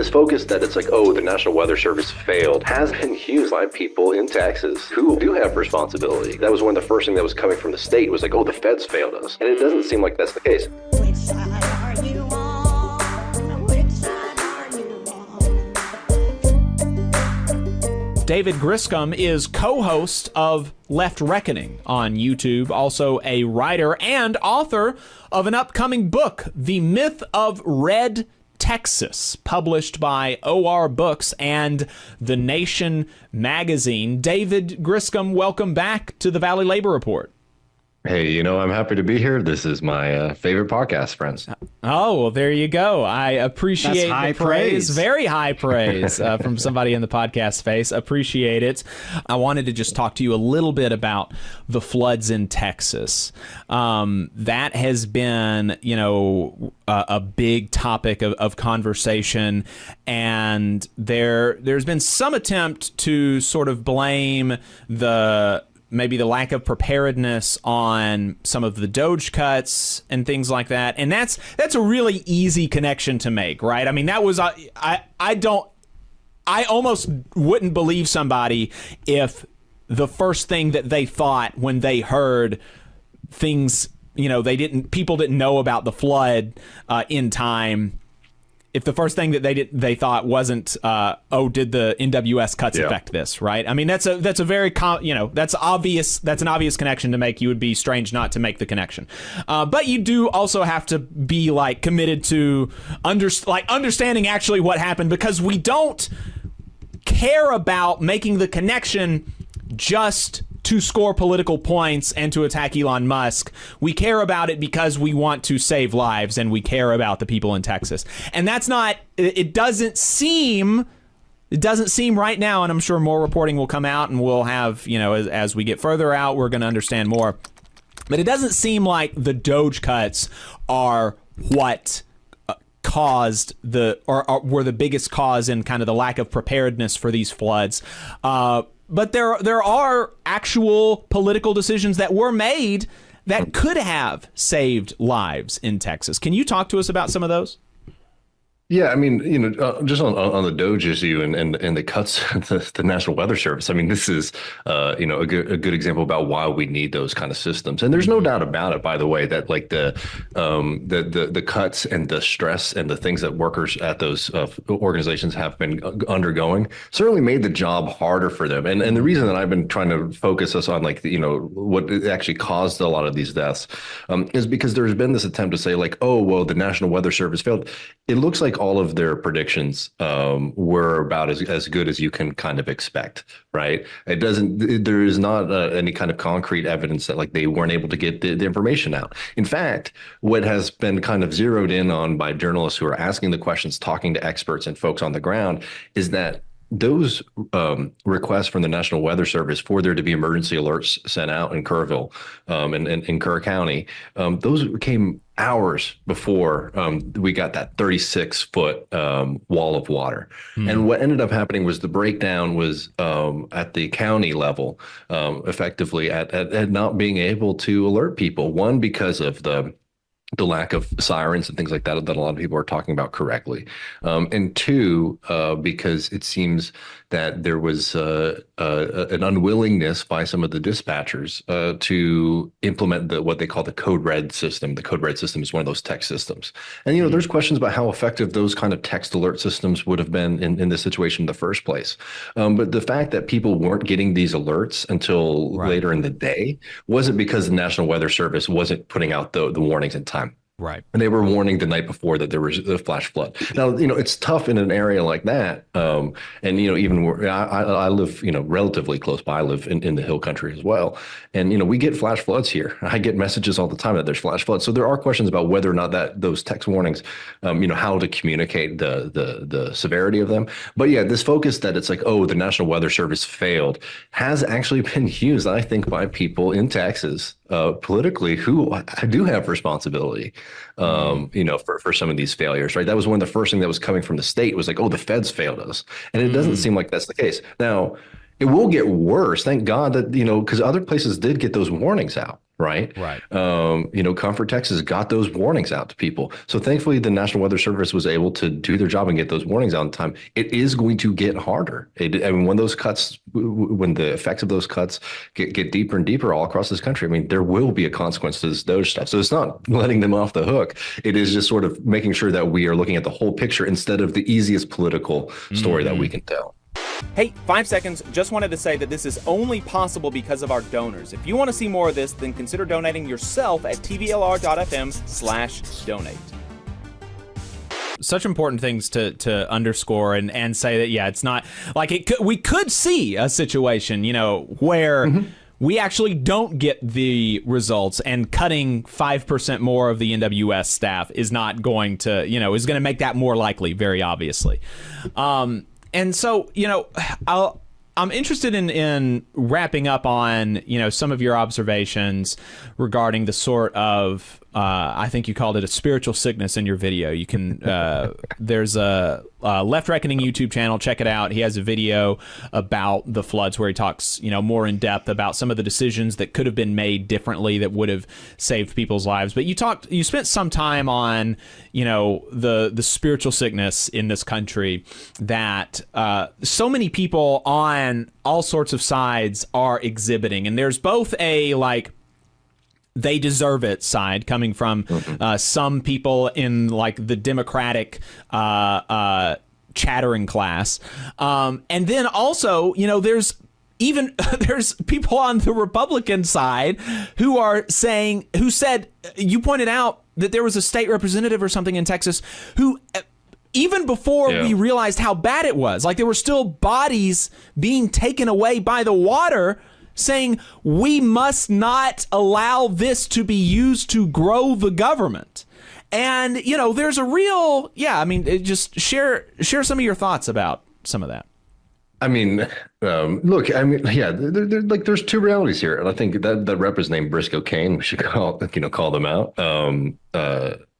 This focus that it's like, oh, the National Weather Service failed has been used by people in Texas who do have responsibility. That was one of the first things that was coming from the state was like, oh, the feds failed us. And it doesn't seem like that's the case. Which side are you on? Which side are you on? David Griscom is co-host of Left Reckoning on YouTube, also a writer and author of an upcoming book, The Myth of Red Texas, published by OR Books and The Nation magazine. David Griscom, welcome back to the Valley Labor Report. Hey, I'm happy to be here. This is my favorite podcast, friends. Oh, well, there you go. I appreciate the praise. Very high praise from somebody in the podcast space. Appreciate it. I wanted to just talk to you a little bit about the floods in Texas. That has been, a big topic of conversation, and there's been some attempt to sort of blame maybe the lack of preparedness on some of the Doge cuts and things like that. And that's a really easy connection to make, right? I mean, that was, I almost wouldn't believe somebody if the first thing that they thought when they heard things, people didn't know about the flood in time. If the first thing that they thought wasn't, did the NWS cuts affect this, right? I mean, that's a very that's obvious. That's an obvious connection to make. You would be strange not to make the connection, but you do also have to be committed to understanding actually what happened, because we don't care about making the connection just to score political points and to attack Elon Musk. We care about it because we want to save lives, and we care about the people in Texas. And that's not, it doesn't seem right now, and I'm sure more reporting will come out, and we'll have, as we get further out, we're going to understand more. But it doesn't seem like the Doge cuts are what caused or were the biggest cause in kind of the lack of preparedness for these floods. But there are actual political decisions that were made that could have saved lives in Texas. Can you talk to us about some of those? Yeah, I mean, just on the Doge issue and the cuts the National Weather Service. I mean, this is a good example about why we need those kind of systems. And there's no doubt about it, by the way, that the cuts and the stress and the things that workers at those organizations have been undergoing certainly made the job harder for them. And the reason that I've been trying to focus us on what actually caused a lot of these deaths is because there's been this attempt to say the National Weather Service failed. It looks like all of their predictions were about as good as you can kind of expect, right? There is not any kind of concrete evidence that they weren't able to get the information out. In fact, what has been kind of zeroed in on by journalists who are asking the questions, talking to experts and folks on the ground, is that those requests from the National Weather Service for there to be emergency alerts sent out in Kerrville and in Kerr County, those came hours before we got that 36-foot wall of water. And what ended up happening was the breakdown was at the county level, effectively at not being able to alert people. One, because of the lack of sirens and things like that a lot of people are talking about correctly. And two, because it seems that there was an unwillingness by some of the dispatchers to implement what they call the Code Red system. The Code Red system is one of those text systems. And, there's questions about how effective those kind of text alert systems would have been in this situation in the first place. But the fact that people weren't getting these alerts until later in the day wasn't because the National Weather Service wasn't putting out the warnings in time. Right. And they were warning the night before that there was a flash flood. Now, it's tough in an area like that. And, even where I live, relatively close by. I live in the hill country as well. And, we get flash floods here. I get messages all the time that there's flash floods. So there are questions about whether or not those text warnings, how to communicate the severity of them. But yeah, this focus that it's the National Weather Service failed has actually been used, I think, by people in Texas politically who do have responsibility. For some of these failures, right? That was one of the first things that was coming from the state was the feds failed us. And it doesn't seem like that's the case. Now, it will get worse. Thank God that, because other places did get those warnings out, right? Right. Comfort Texas got those warnings out to people. So thankfully, the National Weather Service was able to do their job and get those warnings out in time. It is going to get harder. When those cuts, when the effects of those cuts get deeper and deeper all across this country, I mean, there will be a consequence to this Doge stuff. So it's not letting them off the hook. It is just sort of making sure that we are looking at the whole picture instead of the easiest political story that we can tell. Hey, 5 seconds. Just wanted to say that this is only possible because of our donors. If you want to see more of this, then consider donating yourself at tvlr.fm/donate. Such important things to underscore and say that, yeah, it's not like we could see a situation, where we actually don't get the results, and cutting 5% more of the NWS staff is not going to, is going to make that more likely, very obviously. And so, I'm interested in wrapping up on, some of your observations regarding the sort of, I think you called it a spiritual sickness in your video. You can, there's a Left Reckoning YouTube channel. Check it out. He has a video about the floods where he talks, more in depth about some of the decisions that could have been made differently that would have saved people's lives. But you spent some time on, the spiritual sickness in this country that so many people on all sorts of sides are exhibiting. And there's both a, they deserve it side coming from some people in the Democratic chattering class. And then also, there's people on the Republican side who said, you pointed out that there was a state representative or something in Texas who, even before we realized how bad it was, there were still bodies being taken away by the water, saying we must not allow this to be used to grow the government. And, there's a real, just share some of your thoughts about some of that. I mean, look, there's two realities here. And I think that rep is named Briscoe Kane. We should call them out.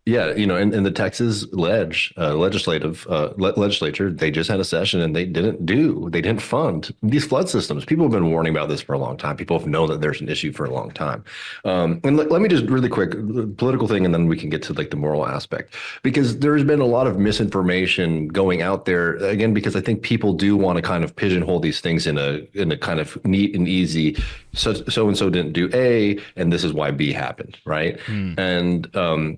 In the Texas legislature, they just had a session and they didn't fund these flood systems. People have been warning about this for a long time. People have known that there's an issue for a long time. And let me just really quick political thing, and then we can get to the moral aspect, because there's been a lot of misinformation going out there again, because I think people do want to kind of pigeonhole these things in a kind of neat and easy. So and so didn't do A, and this is why B happened, right? And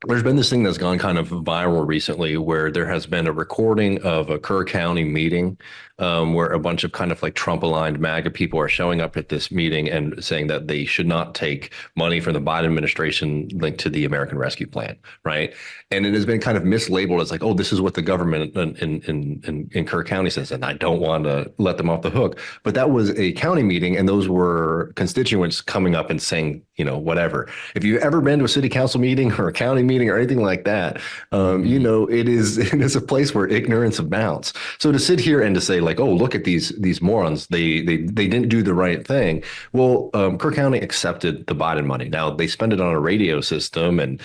there's been this thing that's gone kind of viral recently where there has been a recording of a Kerr County meeting where a bunch of kind of Trump-aligned MAGA people are showing up at this meeting and saying that they should not take money from the Biden administration linked to the American Rescue Plan, right? And it has been kind of mislabeled as this is what the government in Kerr County says, and I don't want to let them off the hook. But that was a county meeting, and those were constituents coming up and saying, whatever. If you've ever been to a city council meeting or a county meeting or anything like that, it is a place where ignorance abounds. So to sit here and to say look at these morons, they didn't do the right thing. Well, Kerr County accepted the Biden money. Now they spend it on a radio system and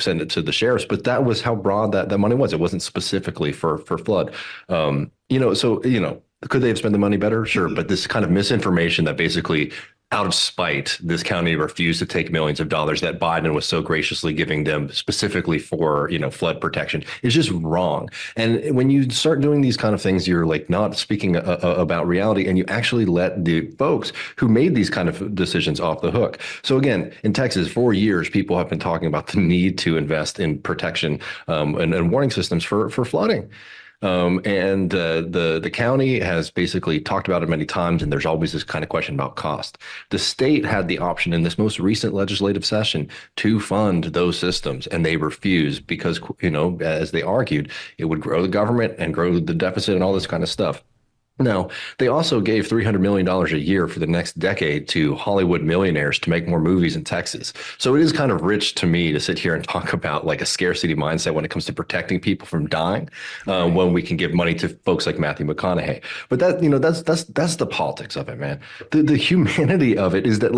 send it to the sheriffs, but that was how broad that money was. It wasn't specifically for flood. Could they have spent the money better? Sure. But this kind of misinformation that basically, out of spite, this county refused to take millions of dollars that Biden was so graciously giving them specifically for, flood protection is just wrong. And when you start doing these kind of things, you're not speaking about reality, and you actually let the folks who made these kind of decisions off the hook. So again, in Texas, for years, people have been talking about the need to invest in protection and warning systems for flooding. And the county has basically talked about it many times, and there's always this kind of question about cost. The state had the option in this most recent legislative session to fund those systems, and they refused because, as they argued, it would grow the government and grow the deficit and all this kind of stuff. Now, they also gave $300 million a year for the next decade to Hollywood millionaires to make more movies in Texas. So it is kind of rich to me to sit here and talk about a scarcity mindset when it comes to protecting people from dying, when we can give money to folks like Matthew McConaughey. But that's the politics of it, man. The humanity of it is that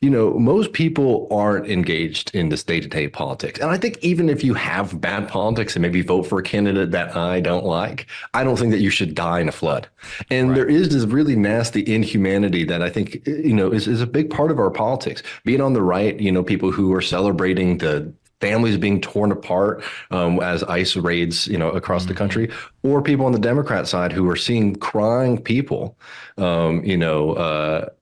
most people aren't engaged in this day-to-day politics. And I think even if you have bad politics and maybe vote for a candidate that I don't like, I don't think that you should die in a flood. And there is this really nasty inhumanity that I think, is a big part of our politics. Being on the right, people who are celebrating the families being torn apart as ICE raids, across the country, or people on the Democrat side who are seeing crying people, and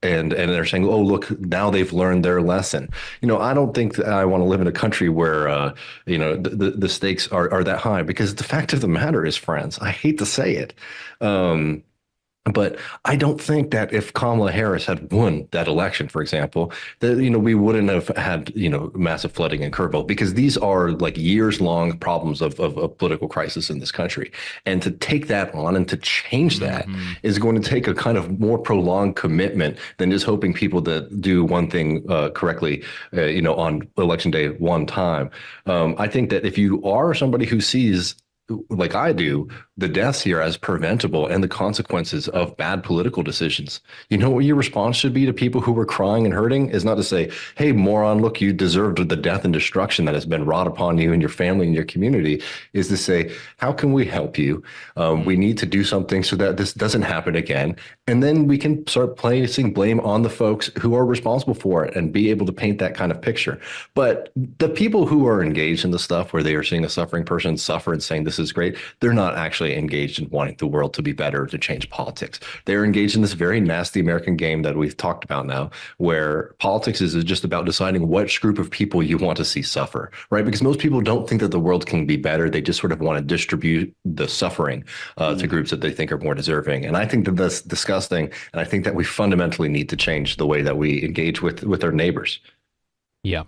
they're saying, oh, look, now they've learned their lesson. I don't think that I want to live in a country where, the stakes are that high, because the fact of the matter is, friends, I hate to say it, but I don't think that if Kamala Harris had won that election, for example, that, we wouldn't have had, massive flooding in Kerrville, because these are like years long problems of political crisis in this country. And to take that on and to change that is going to take a kind of more prolonged commitment than just hoping people that do one thing correctly, on election day one time. I think that if you are somebody who sees, like I do, the deaths here as preventable and the consequences of bad political decisions, what your response should be to people who were crying and hurting is not to say, hey, moron, look, you deserved the death and destruction that has been wrought upon you and your family and your community, is to say, how can we help you? We need to do something so that this doesn't happen again. And then we can start placing blame on the folks who are responsible for it and be able to paint that kind of picture. But the people who are engaged in the stuff where they are seeing a suffering person suffer and saying this is great, they're not actually engaged in wanting the world to be better, to change politics. They're engaged in this very nasty American game that we've talked about now, where politics is just about deciding which group of people you want to see suffer, right? Because most people don't think that the world can be better. They just sort of want to distribute the suffering to groups that they think are more deserving. And I think that that's disgusting. And I think that we fundamentally need to change the way that we engage with our neighbors. Yeah.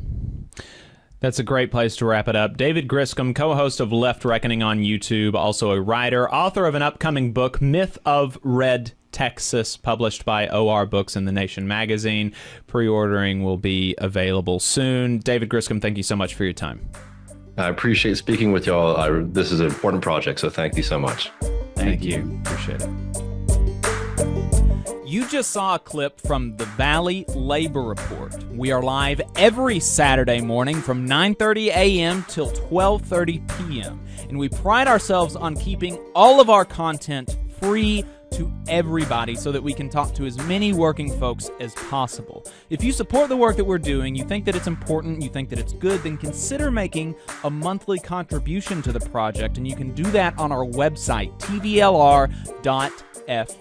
That's a great place to wrap it up. David Griscom, co-host of Left Reckoning on YouTube, also a writer, author of an upcoming book, Myth of Red Texas, published by OR Books in The Nation magazine. Pre-ordering will be available soon. David Griscom, thank you so much for your time. I appreciate speaking with y'all. This is an important project, so thank you so much. Thank you. Appreciate it. You just saw a clip from the Valley Labor Report. We are live every Saturday morning from 9:30 a.m. till 12:30 p.m. And we pride ourselves on keeping all of our content free to everybody so that we can talk to as many working folks as possible. If you support the work that we're doing, you think that it's important, you think that it's good, then consider making a monthly contribution to the project, and you can do that on our website, tvlr.fm.